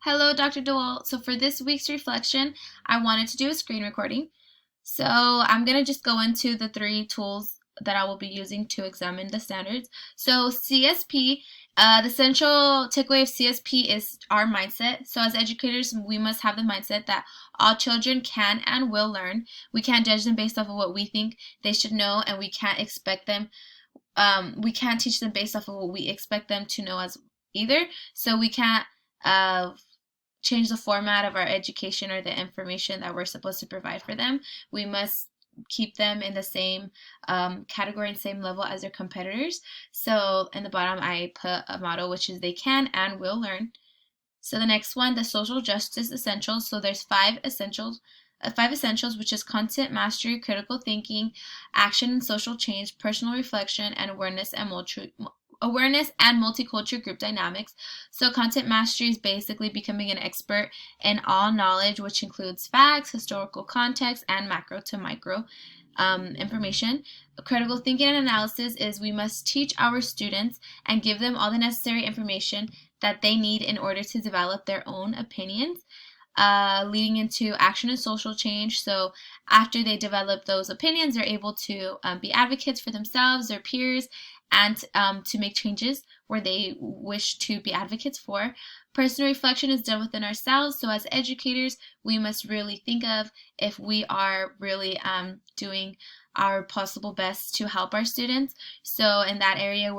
Hello, Dr. DeWalt. So for this week's reflection, I wanted to do a screen recording. So I'm going to just go into the three tools that I will be using to examine the standards. So CSP, the central takeaway of CSP is our mindset. So as educators, we must have the mindset that all children can and will learn. We can't judge them based off of what we think they should know, and we can't expect them, we can't teach them based off of what we expect them to know as either. So we can't change the format of our education or the information that we're supposed to provide for them. We must keep them in the same category and same level as their competitors. So in the bottom, I put a motto, which is they can and will learn. So the next one, the social justice essentials. So there's five essentials, which is content mastery, critical thinking, action and social change, personal reflection, and awareness and multicultural group dynamics. So content mastery is basically becoming an expert in all knowledge, which includes facts, historical context, and macro to micro information. Critical thinking and analysis is we must teach our students and give them all the necessary information that they need in order to develop their own opinions. Leading into action and social change. So after they develop those opinions, they're able to be advocates for themselves, their peers, and to make changes where they wish to be advocates for. Personal reflection is done within ourselves. So as educators, we must really think of if we are really doing our possible best to help our students. So in that area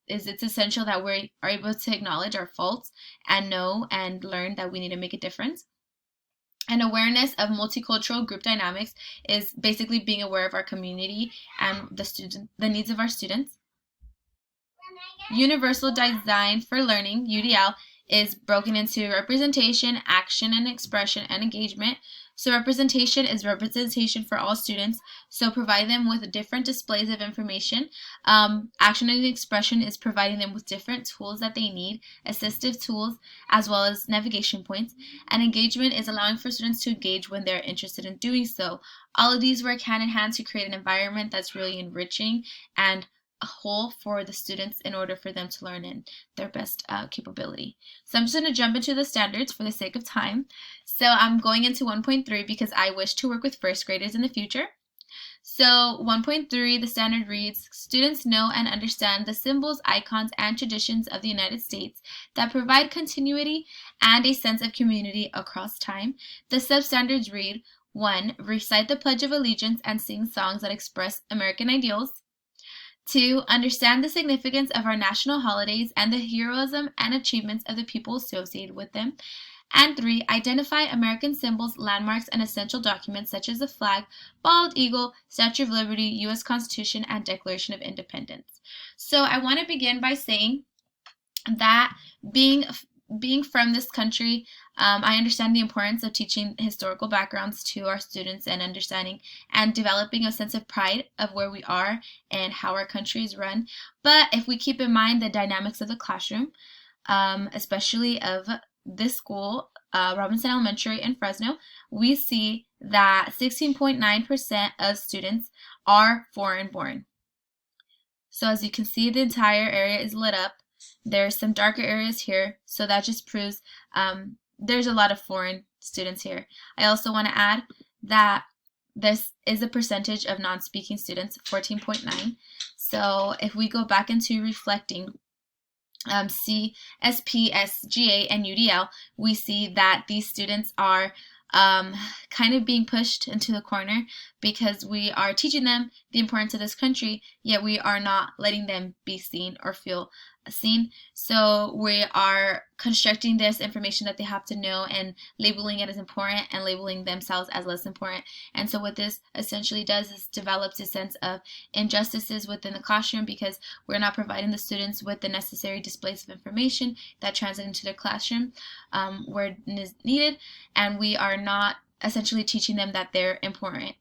it's essential that we are able to acknowledge our faults and know and learn that we need to make a difference. And awareness of multicultural group dynamics is basically being aware of our community and the needs of our students. Universal design for learning, UDL, is broken into representation, action and expression, and engagement. So representation is representation for all students, so provide them with different displays of information. Action and expression is providing them with different tools that they need, assistive tools, as well as navigation points. And engagement is allowing for students to engage when they're interested in doing so. All of these work hand in hand to create an environment that's really enriching and a whole for the students in order for them to learn in their best capability. So I'm just going to jump into the standards for the sake of time. So I'm going into 1.3 because I wish to work with first graders in the future. So 1.3, the standard reads, students know and understand the symbols, icons, and traditions of the United States that provide continuity and a sense of community across time. The substandards read, 1. Recite the Pledge of Allegiance and sing songs that express American ideals. 2. Understand the significance of our national holidays and the heroism and achievements of the people associated with them. And 3. Identify American symbols, landmarks, and essential documents such as the flag, bald eagle, Statue of Liberty, U.S. Constitution, and Declaration of Independence. So I want to begin by saying that being from this country, I understand the importance of teaching historical backgrounds to our students and understanding and developing a sense of pride of where we are and how our country is run. But if we keep in mind the dynamics of the classroom, especially of this school, Robinson Elementary in Fresno, we see that 16.9% of students are foreign born. So as you can see, the entire area is lit up. There's some darker areas here, so that just proves there's a lot of foreign students here. I also want to add that this is a percentage of non-speaking students, 14.9. So if we go back into reflecting CSP, SGA, and UDL, we see that these students are kind of being pushed into the corner because we are teaching them the importance of this country, yet we are not letting them be seen or feel seen. So we are constructing this information that they have to know and labeling it as important and labeling themselves as less important. And so what this essentially does is develops a sense of injustices within the classroom because we're not providing the students with the necessary displays of information that translate into their classroom where it is needed, and we are not essentially teaching them that they're important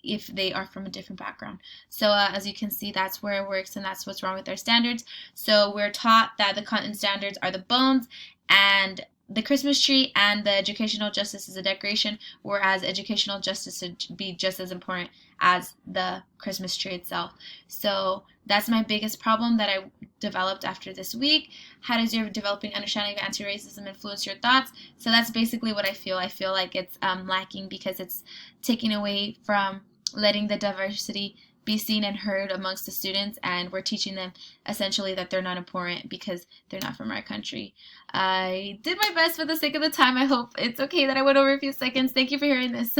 if they are from a different background. So as you can see, that's where it works, and that's what's wrong with our standards. So we're taught that the content standards are the bones, and the Christmas tree and the educational justice is a decoration, whereas educational justice should be just as important as the Christmas tree itself. So that's my biggest problem that I developed after this week. How does your developing understanding of anti-racism influence your thoughts? So that's basically what I feel. I feel like it's lacking because it's taking away from letting the diversity be seen and heard amongst the students, and we're teaching them essentially that they're not important because they're not from our country. I did my best for the sake of the time. I hope it's okay that I went over a few seconds. Thank you for hearing this.